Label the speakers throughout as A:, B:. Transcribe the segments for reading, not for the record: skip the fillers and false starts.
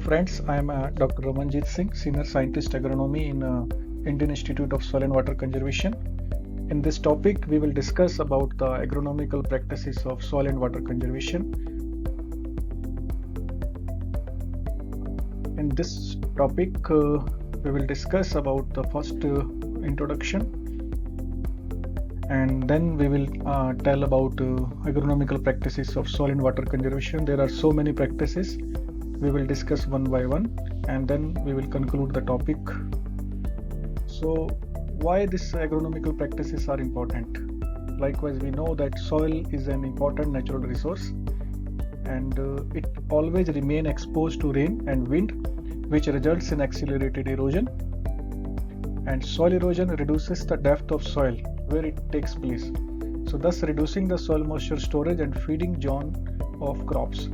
A: friends, I am Dr. Raman Jeet Singh, Senior Scientist Agronomy in Indian Institute of Soil and Water Conservation. In this topic, we will discuss about the agronomical practices of soil and water conservation. In this topic, we will discuss about the first introduction, and then we will tell about agronomical practices of soil and water conservation. There are so many practices. We will discuss one by one, and then we will conclude the topic. So why these agronomical practices are important? Likewise, we know that soil is an important natural resource, and it always remain exposed to rain and wind, which results in accelerated erosion. And soil erosion reduces the depth of soil where it takes place, so thus reducing the soil moisture storage and feeding zone of crops.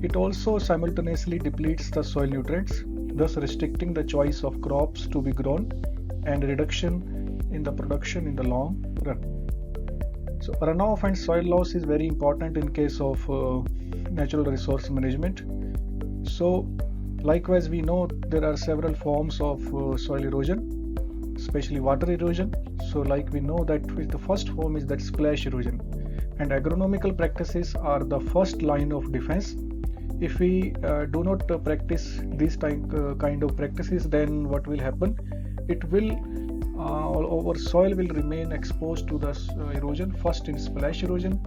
A: It also simultaneously depletes the soil nutrients, thus restricting the choice of crops to be grown and reduction in the production in the long run. So runoff and soil loss is very important in case of natural resource management. So likewise, we know there are several forms of soil erosion, especially water erosion. So like we know that the first form is that splash erosion, and agronomical practices are the first line of defense. If we do not practice these kind of practices, then what will happen? It will our soil will remain exposed to the erosion, first in splash erosion,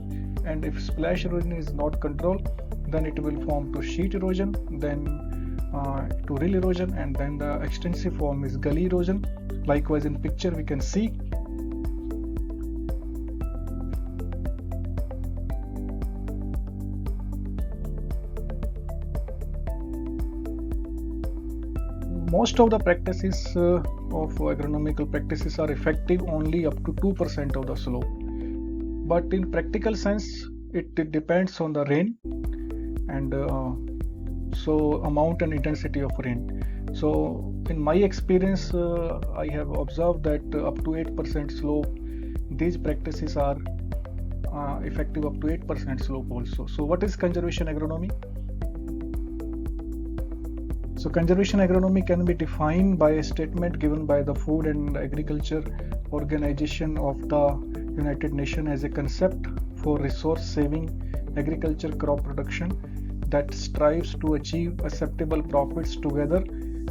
A: and if splash erosion is not controlled, then it will form to sheet erosion, then to rill erosion, and then the extensive form is gully erosion. Likewise, in picture we can see most of the practices of agronomical practices are effective only up to 2% of the slope, but in practical sense it depends on the rain and so amount and intensity of rain. So in my experience, I have observed that up to 8% slope, these practices are effective up to 8% slope also. So what is conservation agronomy? So conservation agronomy can be defined by a statement given by the Food and Agriculture Organization of the United Nations as a concept for resource-saving agriculture crop production that strives to achieve acceptable profits together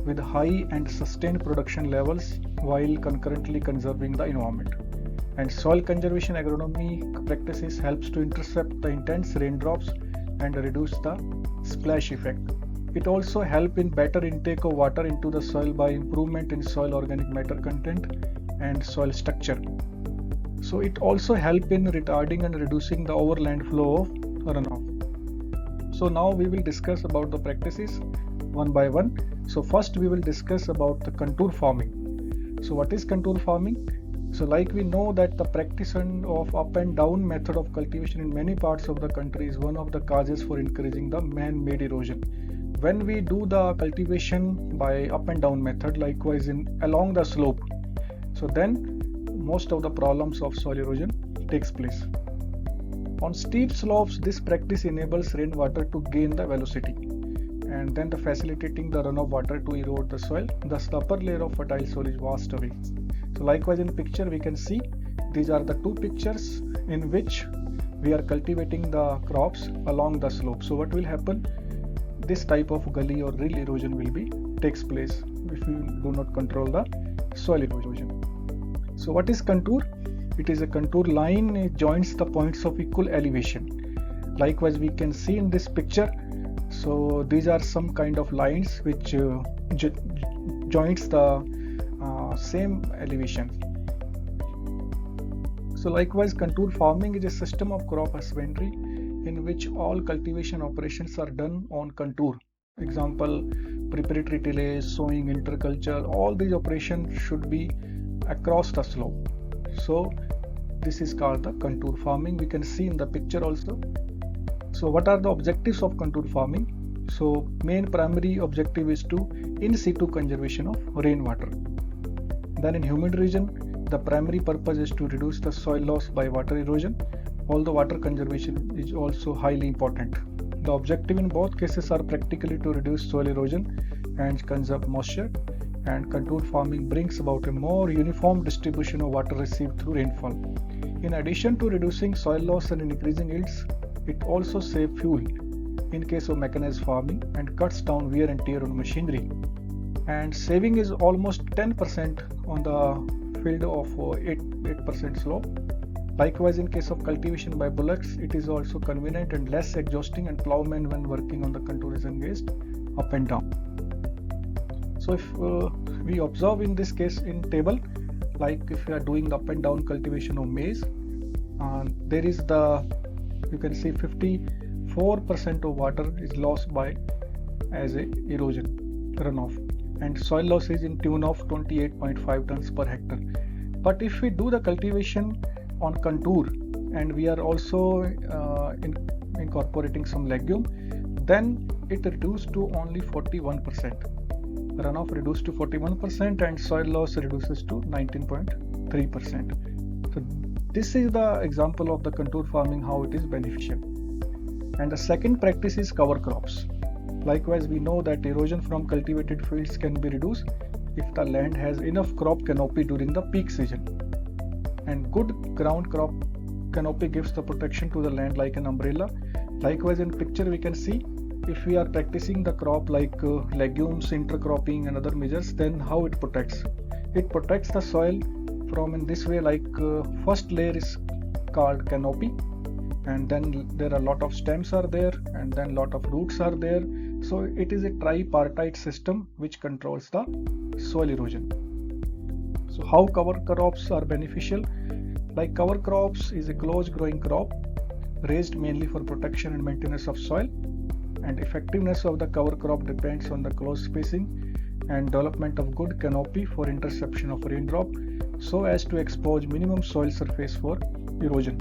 A: with high and sustained production levels while concurrently conserving the environment. And soil conservation agronomy practices helps to intercept the intense raindrops and reduce the splash effect. It also helps in better intake of water into the soil by improvement in soil organic matter content and soil structure. So it also helps in retarding and reducing the overland flow of runoff. So now we will discuss about the practices one by one. So first we will discuss about the contour farming. So what is contour farming? So like we know that the practice of up and down method of cultivation in many parts of the country is one of the causes for increasing the man-made erosion. When we do the cultivation by up and down method, likewise along the slope, so then most of the problems of soil erosion takes place. On steep slopes, this practice enables rainwater to gain the velocity and then facilitating the run of water to erode the soil. Thus the upper layer of fertile soil is washed away. So likewise in picture we can see these are the two pictures in which we are cultivating the crops along the slope. So what will happen? This type of gully or rill erosion will takes place if you do not control the soil erosion. So what is contour? It is a contour line. It joins the points of equal elevation. Likewise, we can see in this picture. So these are some kind of lines which joins the same elevation. So likewise, contour farming is a system of crop husbandry in which all cultivation operations are done on contour. Example, preparatory tillage, sowing, interculture, all these operations should be across the slope. So this is called the contour farming. We can see in the picture also. So what are the objectives of contour farming? So main primary objective is to in situ conservation of rainwater. Then in humid region, the primary purpose is to reduce the soil loss by water erosion. Although water conservation is also highly important. The objective in both cases are practically to reduce soil erosion and conserve moisture, and contour farming brings about a more uniform distribution of water received through rainfall. In addition to reducing soil loss and increasing yields, it also saves fuel in case of mechanized farming and cuts down wear and tear on machinery. And saving is almost 10% on the field of 8% slope. Likewise, in case of cultivation by bullocks, it is also convenient and less exhausting, and plowmen when working on the contour is engaged up and down. So if we observe in this case in table, like if we are doing up and down cultivation of maize, there is you can see 54% of water is lost as a erosion runoff, and soil loss is in tune of 28.5 tons per hectare. But if we do the cultivation on contour and we are also incorporating some legume, then it reduced to only 41%. Runoff reduced to 41% and soil loss reduces to 19.3%. So this is the example of the contour farming, how it is beneficial. And the second practice is cover crops. Likewise, we know that erosion from cultivated fields can be reduced if the land has enough crop canopy during the peak season. And good ground crop canopy gives the protection to the land like an umbrella. Likewise, in picture we can see, if we are practicing the crop like legumes, intercropping and other measures, then how it protects. It protects the soil from in this way, like first layer is called canopy, and then there are a lot of stems are there, and then lot of roots are there. So it is a tripartite system which controls the soil erosion. So how cover crops are beneficial? Like cover crops is a close growing crop raised mainly for protection and maintenance of soil, and effectiveness of the cover crop depends on the close spacing and development of good canopy for interception of raindrop so as to expose minimum soil surface for erosion.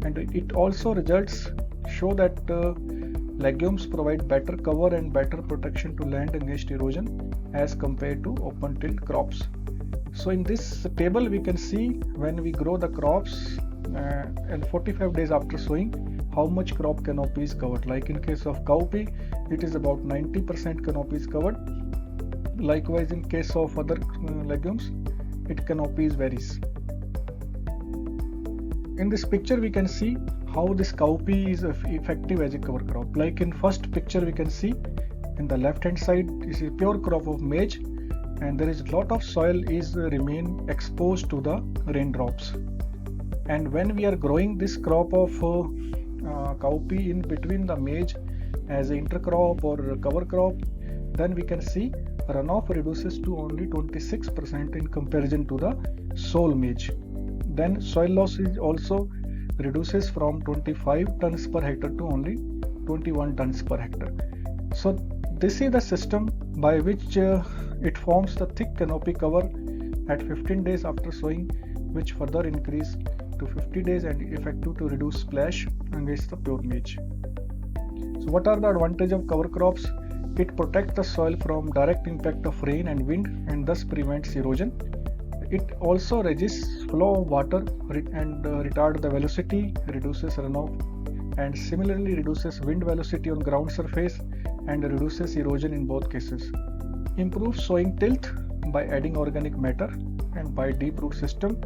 A: And it also results show that legumes provide better cover and better protection to land against erosion as compared to open tilled crops. So in this table we can see when we grow the crops and 45 days after sowing, how much crop canopy is covered. Like in case of cowpea, it is about 90% canopy is covered. Likewise, in case of other legumes, its canopy varies. In this picture, we can see how this cowpea is effective as a cover crop. Like in first picture, we can see in the left hand side is a pure crop of maize, and there is a lot of soil is remain exposed to the raindrops. And when we are growing this crop of cowpea in between the maize as an intercrop or cover crop, then we can see runoff reduces to only 26% in comparison to the sole maize. Then soil loss is also reduces from 25 tons per hectare to only 21 tons per hectare. So this is the system by which it forms the thick canopy cover at 15 days after sowing, which further increase to 50 days and effective to reduce splash against the pure maize. So what are the advantages of cover crops? It protects the soil from direct impact of rain and wind and thus prevents erosion. It also resists flow of water and retards the velocity, reduces runoff, and similarly reduces wind velocity on ground surface and reduces erosion in both cases. Improves sowing tilth by adding organic matter and by deep root system.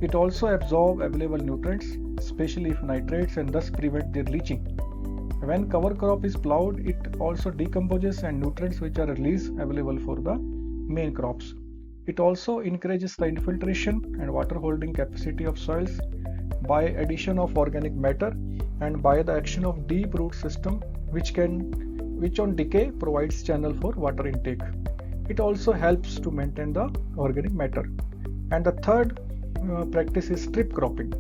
A: It also absorbs available nutrients, especially if nitrates, and thus prevent their leaching. When cover crop is plowed, it also decomposes and nutrients which are released available for the main crops. It also encourages the infiltration and water holding capacity of soils by addition of organic matter and by the action of deep root system which on decay provides channel for water intake. It also helps to maintain the organic matter. And the third practice is strip cropping.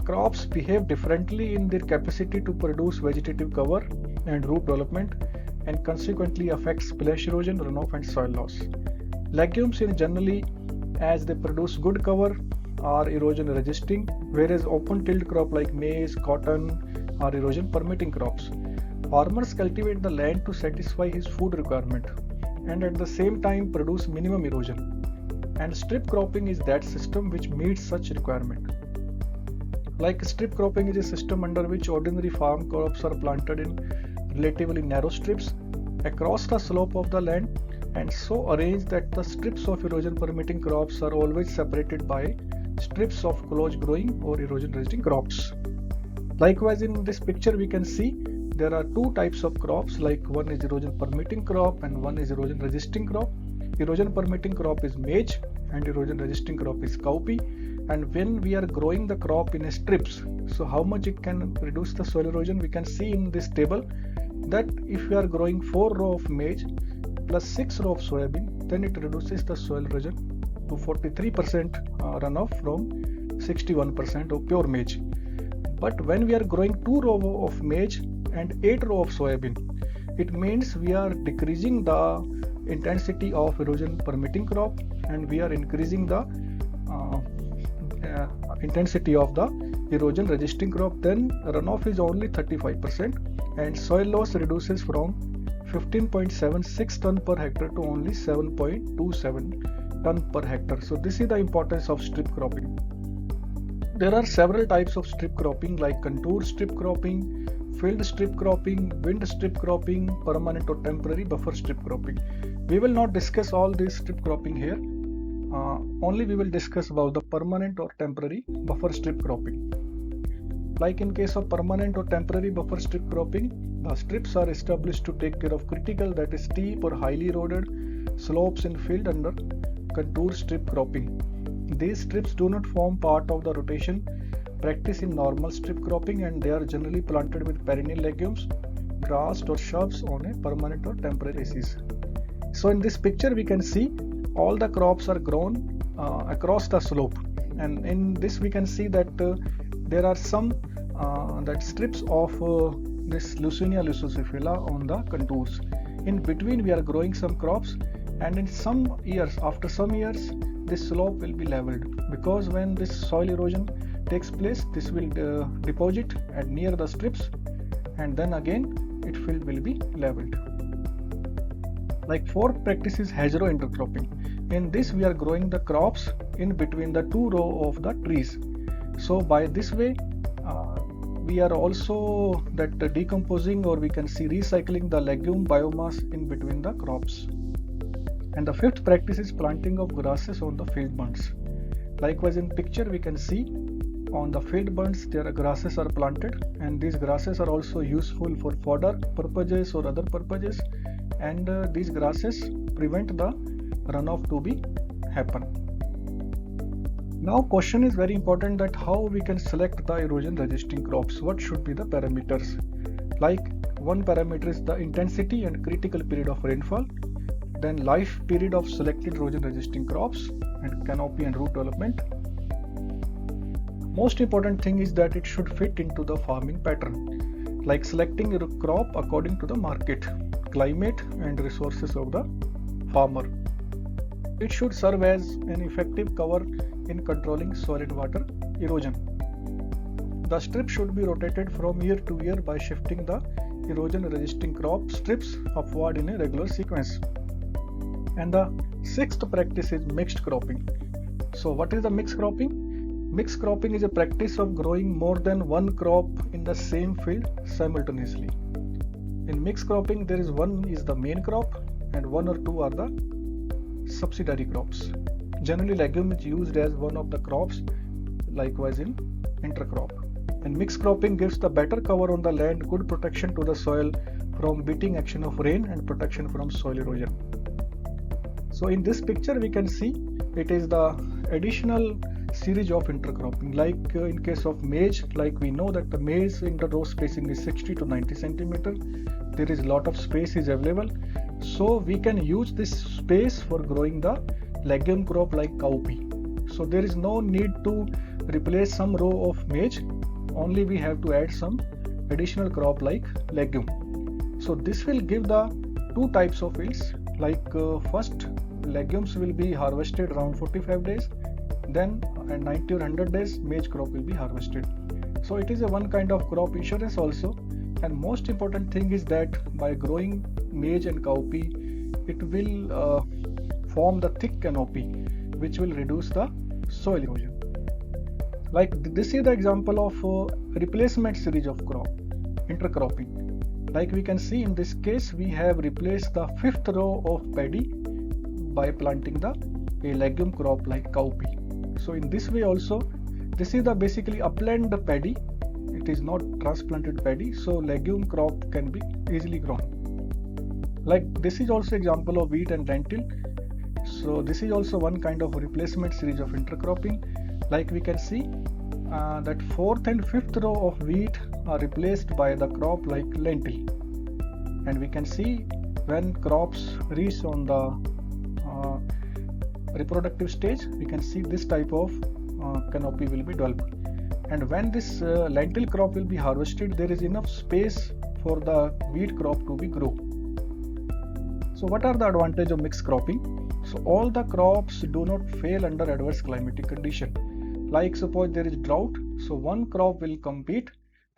A: Crops behave differently in their capacity to produce vegetative cover and root development, and consequently affects splash erosion, runoff and soil loss. Legumes in generally, as they produce good cover, are erosion resisting, whereas open tilled crop like maize, cotton are erosion permitting crops. Farmers cultivate the land to satisfy his food requirement and at the same time produce minimum erosion. And strip cropping is that system which meets such requirement. Like strip cropping is a system under which ordinary farm crops are planted in relatively narrow strips across the slope of the land and so arranged that the strips of erosion permitting crops are always separated by strips of close growing or erosion resisting crops. Likewise, in this picture we can see there are two types of crops, like one is erosion permitting crop and one is erosion resisting crop. Erosion permitting crop is maize and erosion resisting crop is cowpea. And when we are growing the crop in strips, so how much it can reduce the soil erosion, we can see in this table that if we are growing 4 rows of maize plus 6 rows of soybean, then it reduces the soil erosion to 43% runoff from 61% of pure maize. But when we are growing 2 rows of maize and 8 rows of soybean, it means we are decreasing the intensity of erosion permitting crop and we are increasing the intensity of the erosion resisting crop. Then runoff is only 35% and soil loss reduces from 15.76 ton per hectare to only 7.27 ton per hectare. So this is the importance of strip cropping. There are several types of strip cropping like contour strip cropping, field strip cropping, wind strip cropping, permanent or temporary buffer strip cropping. We will not discuss all these strip cropping here. Only we will discuss about the permanent or temporary buffer strip cropping. Like in case of permanent or temporary buffer strip cropping, the strips are established to take care of critical, that is steep or highly eroded slopes in field under contour strip cropping. These strips do not form part of the rotation practice in normal strip cropping and they are generally planted with perennial legumes, grass or shrubs on a permanent or temporary basis. So in this picture we can see all the crops are grown across the slope, and in this we can see that there are some that strips of this Leucaena leucocephala on the contours. In between we are growing some crops, and in some years, after some years, this slope will be leveled, because when this soil erosion takes place, this will deposit at near the strips and then again it will be leveled. Like fourth practice is hedgerow intercropping. In this we are growing the crops in between the 2 rows of the trees. So by this way we are also decomposing, or we can see recycling the legume biomass in between the crops. And the fifth practice is planting of grasses on the field bunds. Likewise, in picture we can see on the field bunds there are grasses are planted, and these grasses are also useful for fodder purposes or other purposes, and these grasses prevent the runoff to be happen. Now question is very important, that how we can select the erosion resisting crops. What should be the parameters? Like one parameter is the intensity and critical period of rainfall, then life period of selected erosion resisting crops, and canopy and root development. Most important thing is that it should fit into the farming pattern, like selecting a crop according to the market, climate and resources of the farmer. It should serve as an effective cover in controlling soil and water erosion. The strip should be rotated from year to year by shifting the erosion resisting crop strips upward in a regular sequence. And the sixth practice is mixed cropping. So what is the mixed cropping? Mixed cropping is a practice of growing more than one crop in the same field simultaneously. In mixed cropping, there is one is the main crop and one or two are the subsidiary crops. Generally, legume is used as one of the crops, likewise in intercrop. And mixed cropping gives the better cover on the land, good protection to the soil from beating action of rain, and protection from soil erosion. So in this picture we can see it is the additional series of intercropping. Like in case of maize, like we know that the maize inter-row spacing is 60 to 90 centimeter. There is a lot of space is available, so we can use this space for growing the legume crop like cowpea. So there is no need to replace some row of maize, only we have to add some additional crop like legume. So this will give the two types of yields. Like first, legumes will be harvested around 45 days, then at 90 or 100 days maize crop will be harvested. So it is a one kind of crop insurance also. And most important thing is that by growing maize and cowpea, it will form the thick canopy which will reduce the soil erosion. Like this is the example of replacement series of crop, intercropping. Like we can see in this case, we have replaced the 5th row of paddy by planting a legume crop like cowpea. So in this way also, this is the basically upland paddy. It is not transplanted paddy, so legume crop can be easily grown. Like this is also example of wheat and lentil. So this is also one kind of replacement series of intercropping. Like we can see that 4th and 5th row of wheat are replaced by the crop like lentil, and we can see when crops reach on the reproductive stage, we can see this type of canopy will be developed. And when this lentil crop will be harvested, there is enough space for the wheat crop to be grown. So what are the advantages of mixed cropping? So all the crops do not fail under adverse climatic condition. Like suppose there is drought, so one crop will compete,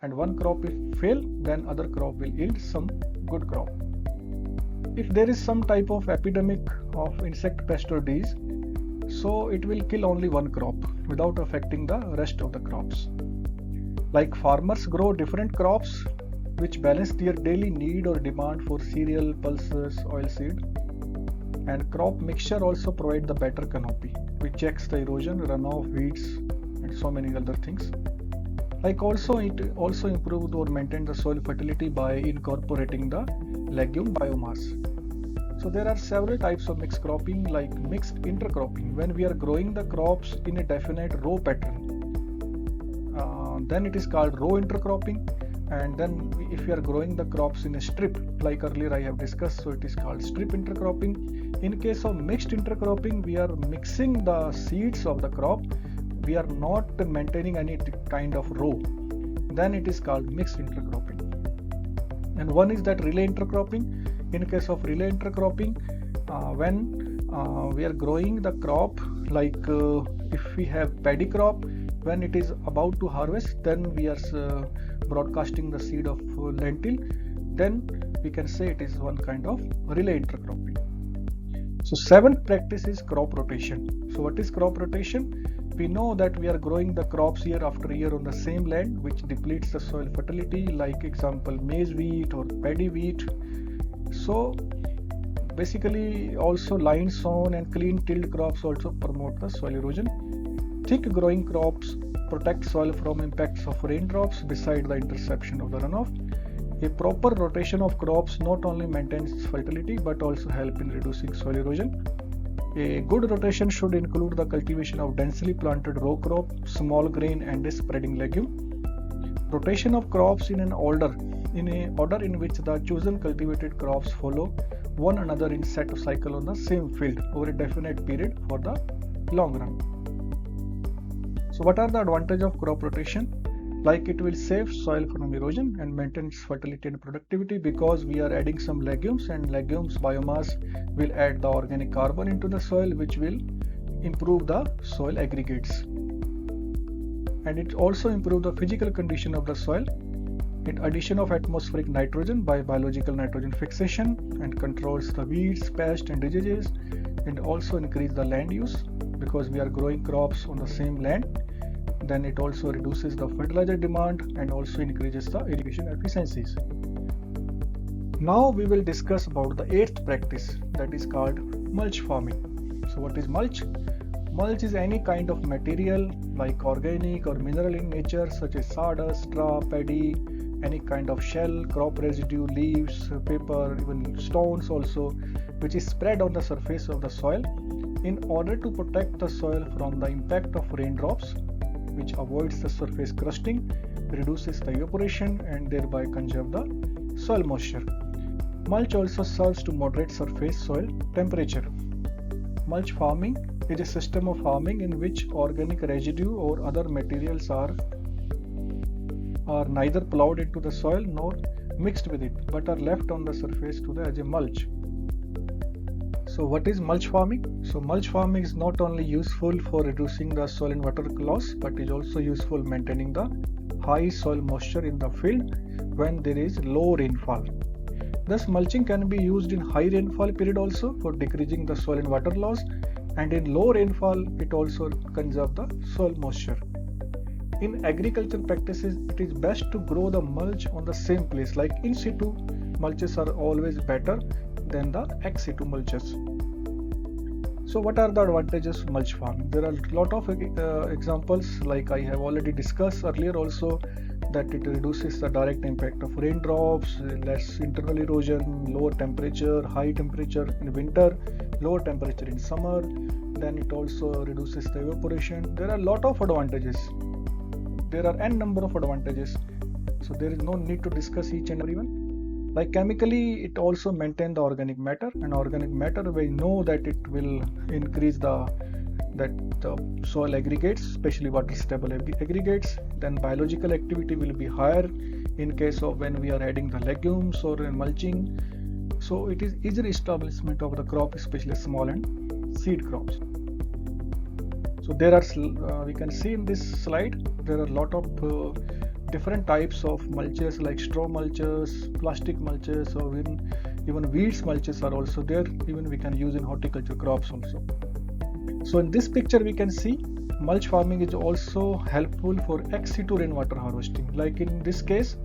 A: and one crop if fail, then other crop will yield some good crop. If there is some type of epidemic of insect pest or disease, so it will kill only one crop without affecting the rest of the crops. Like farmers grow different crops which balance their daily need or demand for cereal, pulses, oilseed, and crop mixture also provide the better canopy, which checks the erosion, runoff, weeds, and so many other things. Like also it also improved or maintained the soil fertility by incorporating the legume biomass. So there are several types of mixed cropping, like mixed intercropping, when we are growing the crops in a definite row pattern. Then it is called row intercropping, and then if we are growing the crops in a strip, like earlier I have discussed, so it is called strip intercropping. In case of mixed intercropping, we are mixing the seeds of the crop, we are not maintaining any kind of row, then it is called mixed intercropping. And one is that relay intercropping. In case of relay intercropping, when we are growing the crop, like if we have paddy crop, when it is about to harvest, then we are broadcasting the seed of lentil, then we can say it is one kind of relay intercropping. So 7th practice is crop rotation. So what is crop rotation? We know that we are growing the crops year after year on the same land, which depletes the soil fertility, like example maize wheat or paddy wheat. So basically also line sown and clean tilled crops also promote the soil erosion. Thick growing crops protect soil from impacts of raindrops beside the interception of the runoff. A proper rotation of crops not only maintains fertility but also help in reducing soil erosion. A good rotation should include the cultivation of densely planted row crop, small grain, and a spreading legume. Rotation of crops in an order in which the chosen cultivated crops follow one another in set cycle on the same field over a definite period for the long run. So what are the advantages of crop rotation? Like it will save soil from erosion and maintains fertility and productivity, because we are adding some legumes, and legumes biomass will add the organic carbon into the soil, which will improve the soil aggregates. And it also improves the physical condition of the soil. In addition of atmospheric nitrogen by biological nitrogen fixation, and controls the weeds, pests, and diseases, and also increase the land use, because we are growing crops on the same land. Then it also reduces the fertilizer demand and also increases the irrigation efficiencies. Now we will discuss about the 8th practice, that is called mulch farming. So what is mulch? Mulch is any kind of material like organic or mineral in nature, such as sawdust, straw, paddy, any kind of shell, crop residue, leaves, paper, even stones also, which is spread on the surface of the soil in order to protect the soil from the impact of raindrops, which avoids the surface crusting, reduces the evaporation, and thereby conserve the soil moisture. Mulch also serves to moderate surface soil temperature. Mulch farming is a system of farming in which organic residue or other materials are neither plowed into the soil nor mixed with it, but are left on the surface as a mulch. So what is mulch farming? So mulch farming is not only useful for reducing the soil and water loss, but is also useful maintaining the high soil moisture in the field when there is low rainfall. Thus mulching can be used in high rainfall period also for decreasing the soil and water loss, and in low rainfall it also conserves the soil moisture. In agriculture practices, it is best to grow the mulch on the same place, like in situ mulches are always better than the ex situ mulches. So what are the advantages of mulch farming? There are a lot of examples, like I have already discussed earlier also, that it reduces the direct impact of raindrops, less internal erosion, lower temperature, high temperature in winter, lower temperature in summer. Then it also reduces the evaporation. There are a lot of advantages. There are n number of advantages. So there is no need to discuss each and every one. Like chemically, it also maintains the organic matter, and organic matter we know that it will increase the soil aggregates, especially water stable aggregates. Then biological activity will be higher in case of when we are adding the legumes or mulching. So it is easier establishment of the crop, especially small and seed crops. So there are, we can see in this slide, there are a lot of different types of mulches, like straw mulches, plastic mulches, or even weeds mulches are also there. Even we can use in horticulture crops also. So in this picture we can see mulch farming is also helpful for ex situ rainwater harvesting. Like in this case,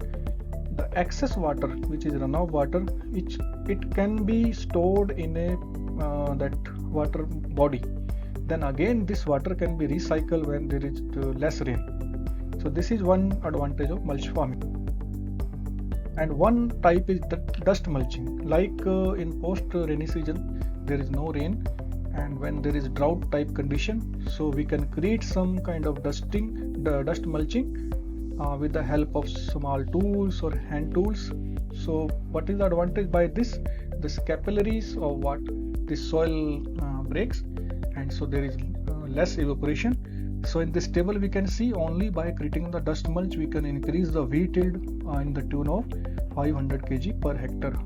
A: the excess water, which is runoff water, it can be stored in a that water body. Then again this water can be recycled when there is less rain. So this is one advantage of mulch farming. And one type is the dust mulching. Like in post rainy season there is no rain, and when there is drought type condition, so we can create some kind of dust mulching with the help of small tools or hand tools. So what is the advantage by this? The capillaries of what this soil breaks, and so there is less evaporation. So in this table we can see only by creating the dust mulch we can increase the wheat yield in the tune of 500 kg per hectare.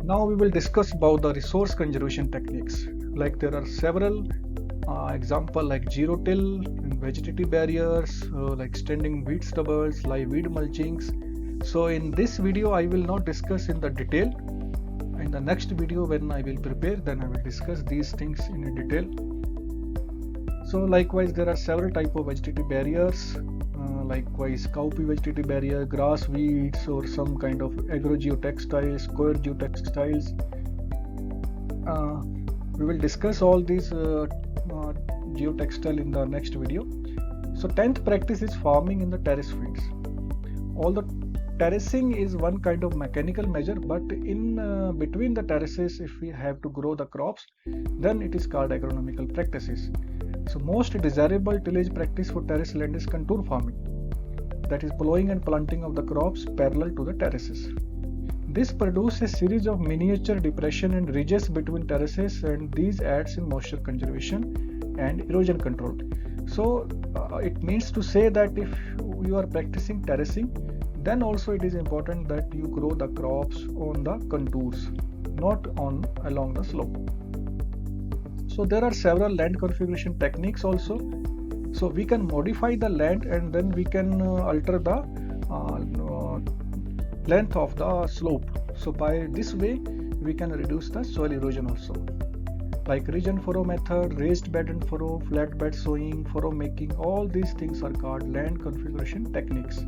A: Now we will discuss about the resource conservation techniques. Like there are several examples like zero till, vegetative barriers, like standing weed stubbles, live weed mulchings. So in this video I will not discuss in the detail. In the next video when I will prepare, then I will discuss these things in detail. So likewise there are several type of vegetative barriers, likewise cowpea vegetative barrier, grass weeds, or some kind of agrogeotextiles, coir geotextiles. We will discuss all these geotextile in the next video. So 10th practice is farming in the terrace fields. Although terracing is one kind of mechanical measure, but in between the terraces, if we have to grow the crops, then it is called agronomical practices. So most desirable tillage practice for terrace land is contour farming, that is plowing and planting of the crops parallel to the terraces. This produces a series of miniature depression and ridges between terraces, and these adds in moisture conservation and erosion control. So it means to say that if you are practicing terracing, then also it is important that you grow the crops on the contours, not along the slope. So there are several land configuration techniques also. So we can modify the land and then we can alter the length of the slope. So by this way we can reduce the soil erosion also. Like ridge and furrow method, raised bed and furrow, flat bed sowing, furrow making, all these things are called land configuration techniques.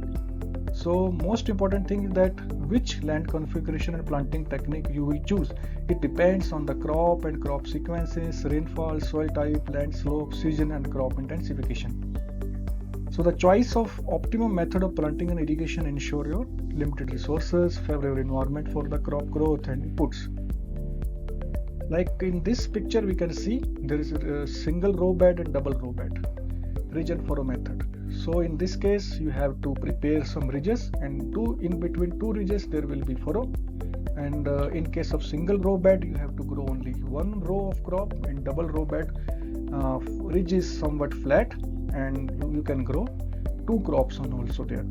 A: So most important thing is that which land configuration and planting technique you will choose. It depends on the crop and crop sequences, rainfall, soil type, land slope, season and crop intensification. So the choice of optimum method of planting and irrigation ensure your limited resources, favorable environment for the crop growth and inputs. Like in this picture we can see there is a single row bed and double row bed, ridge and furrow method. So in this case you have to prepare some ridges, and in between two ridges there will be furrow. And in case of single row bed you have to grow only one row of crop. In double row bed ridge is somewhat flat and you can grow two crops on also there.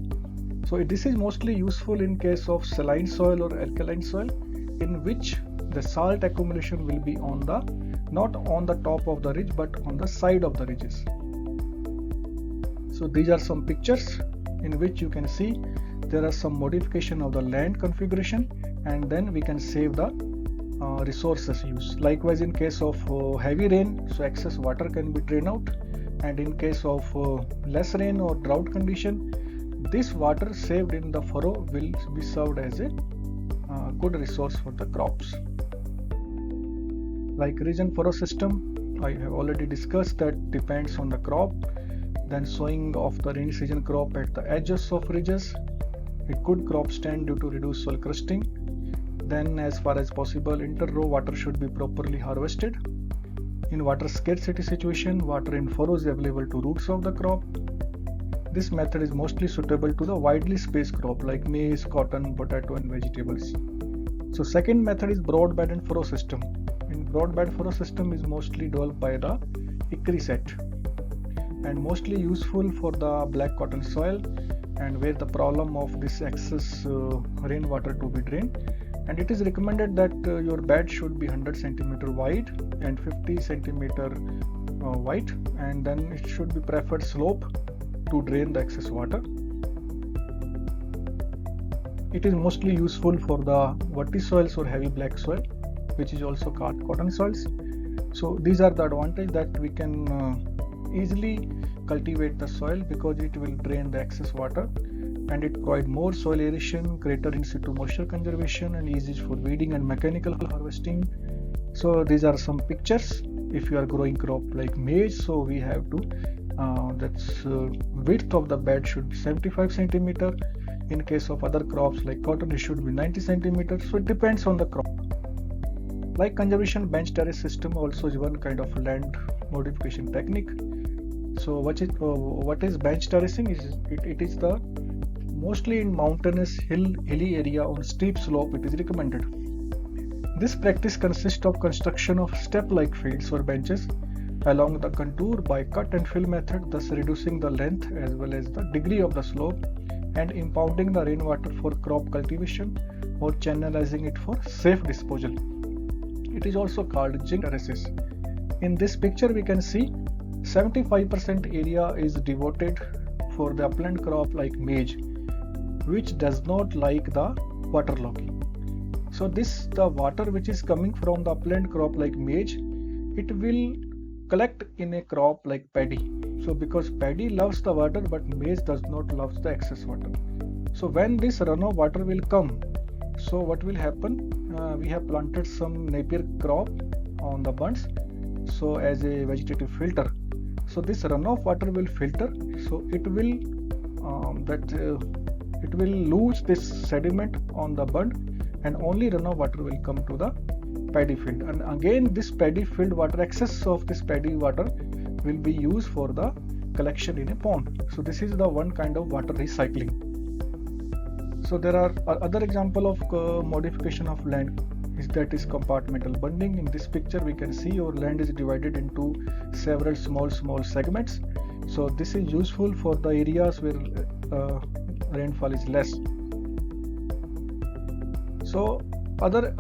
A: So this is mostly useful in case of saline soil or alkaline soil, in which the salt accumulation will be not on the top of the ridge but on the side of the ridges. So these are some pictures in which you can see there are some modification of the land configuration, and then we can save the resources use. Likewise in case of heavy rain, so excess water can be drained out, and in case of less rain or drought condition, this water saved in the furrow will be served as a good resource for the crops. Like region furrow system, I have already discussed that depends on the crop. Then sowing of the rainy season crop at the edges of ridges, a good crop stand due to reduced soil crusting. Then as far as possible, inter-row water should be properly harvested. In water scarcity situation, water in furrow is available to roots of the crop. This method is mostly suitable to the widely spaced crop like maize, cotton, potato and vegetables. So second method is broadbed and furrow system. In broadbed furrow system is mostly developed by the ICAR-IISWC and mostly useful for the black cotton soil and where the problem of this excess rainwater to be drained. And it is recommended that your bed should be 100 cm wide and 50 cm wide, and then it should be preferred slope to drain the excess water. It is mostly useful for the verti soils or heavy black soil, which is also called cotton soils. So these are the advantages that we can easily cultivate the soil because it will drain the excess water and it provides more soil aeration, greater in situ moisture conservation and easy for weeding and mechanical harvesting. So these are some pictures. If you are growing crop like maize, so we have to width of the bed should be 75 cm. In case of other crops like cotton, it should be 90 cm. So it depends on the crop. Like conservation bench terrace system also is one kind of land modification technique. So what is bench terracing? It is the mostly in mountainous hilly area on steep slope it is recommended. This practice consists of construction of step-like fields or benches along the contour by cut and fill method, thus reducing the length as well as the degree of the slope and impounding the rainwater for crop cultivation or channelizing it for safe disposal. It is also called Jeet terraces. In this picture we can see 75% area is devoted for the upland crop like maize, which does not like the waterlogging. So the water which is coming from the upland crop like maize, it will collect in a crop like paddy. So because paddy loves the water but maize does not love the excess water. So when this runoff water will come, so what will happen? We have planted some napier crop on the bunds, so as a vegetative filter. So this runoff water will filter, so it will it will lose this sediment on the bund and only runoff water will come to the paddy field. And again this paddy field water, excess of this paddy water will be used for the collection in a pond. So this is the one kind of water recycling. So there are other example of modification of land that is compartmental bunding. In this picture we can see your land is divided into several small segments. So this is useful for the areas where rainfall is less. So other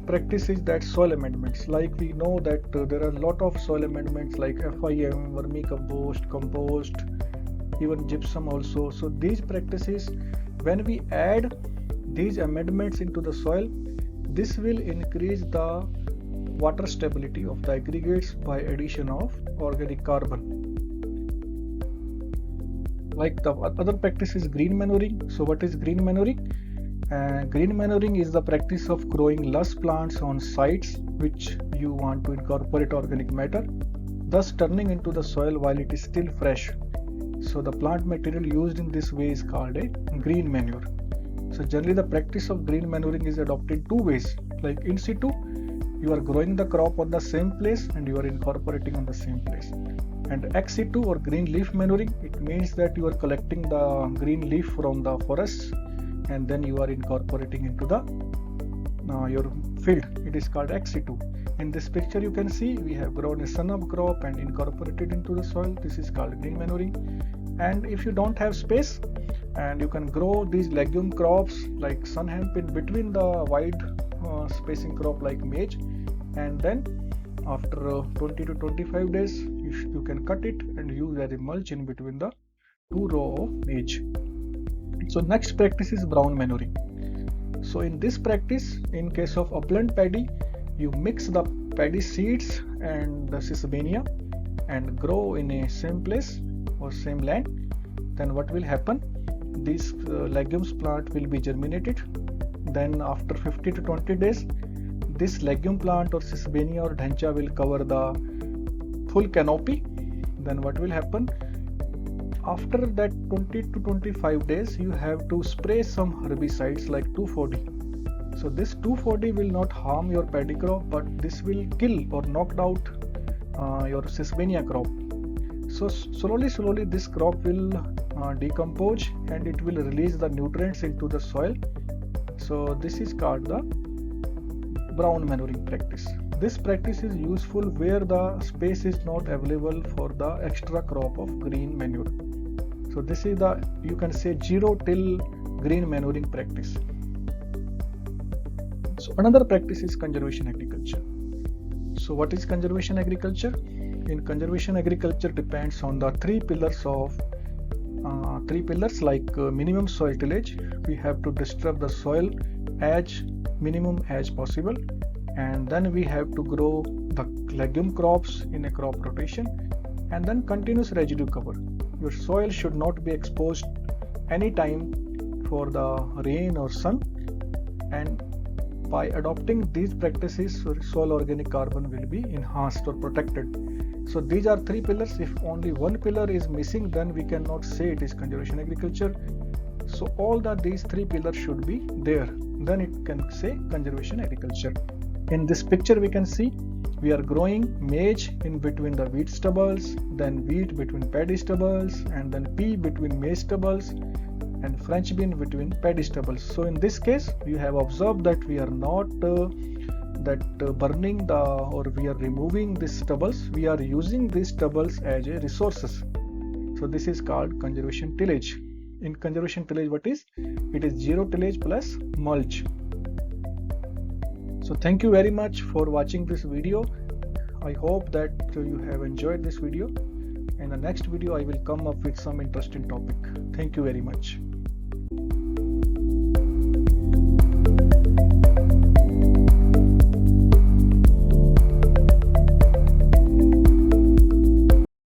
A: practice is that soil amendments. Like we know that there are a lot of soil amendments like FIM, vermicompost, compost, even gypsum also. So these practices, when we add these amendments into the soil, this will increase the water stability of the aggregates by addition of organic carbon. Like the other practice is green manuring. So what is green manuring? Green manuring is the practice of growing lush plants on sites which you want to incorporate organic matter, thus turning into the soil while it is still fresh. So the plant material used in this way is called a green manure. So generally the practice of green manuring is adopted two ways. Like in situ, you are growing the crop on the same place and you are incorporating on the same place. And ex situ or green leaf manuring, it means that you are collecting the green leaf from the forests and then you are incorporating into the your field. It is called ex situ. In this picture you can see we have grown a sun-up crop and incorporated into the soil. This is called green manuring. And if you don't have space, and you can grow these legume crops like sun hemp in between the wide spacing crop like maize, and then after 20 to 25 days you can cut it and use as a mulch in between the two rows of maize. So next practice is brown manuring. So in this practice, in case of upland paddy, you mix the paddy seeds and the sesbania and grow in a same place or same land, then what will happen? This legumes plant will be germinated. Then after 50 to 20 days, this legume plant or sesbania or dhancha will cover the full canopy. Then what will happen? After that 20 to 25 days, you have to spray some herbicides like 2,4-D. So this 2,4-D will not harm your paddy crop, but this will kill or knock out your sesbania crop. So slowly this crop will decompose and it will release the nutrients into the soil. So this is called the brown manuring practice. This practice is useful where the space is not available for the extra crop of green manure. So this is the, you can say, zero-till green manuring practice. So another practice is conservation agriculture. So what is conservation agriculture? In conservation agriculture depends on the three pillars like minimum soil tillage. We have to disturb the soil as minimum as possible, and then we have to grow the legume crops in a crop rotation, and then continuous residue cover. Your soil should not be exposed any time for the rain or sun, and by adopting these practices, soil organic carbon will be enhanced or protected. So these are three pillars. If only one pillar is missing, then we cannot say it is conservation agriculture. So all these three pillars should be there, then it can say conservation agriculture. In this picture we can see we are growing maize in between the wheat stubbles, then wheat between paddy stubbles, and then pea between maize stubbles, and French bean between paddy stubbles. So in this case you have observed that we are not burning or we are removing these stubbles. We are using these stubbles as a resources. So this is called conservation tillage. In conservation tillage, what is? It is zero tillage plus mulch. So thank you very much for watching this video. I hope that you have enjoyed this video. In the next video I will come up with some interesting topic. Thank you very much.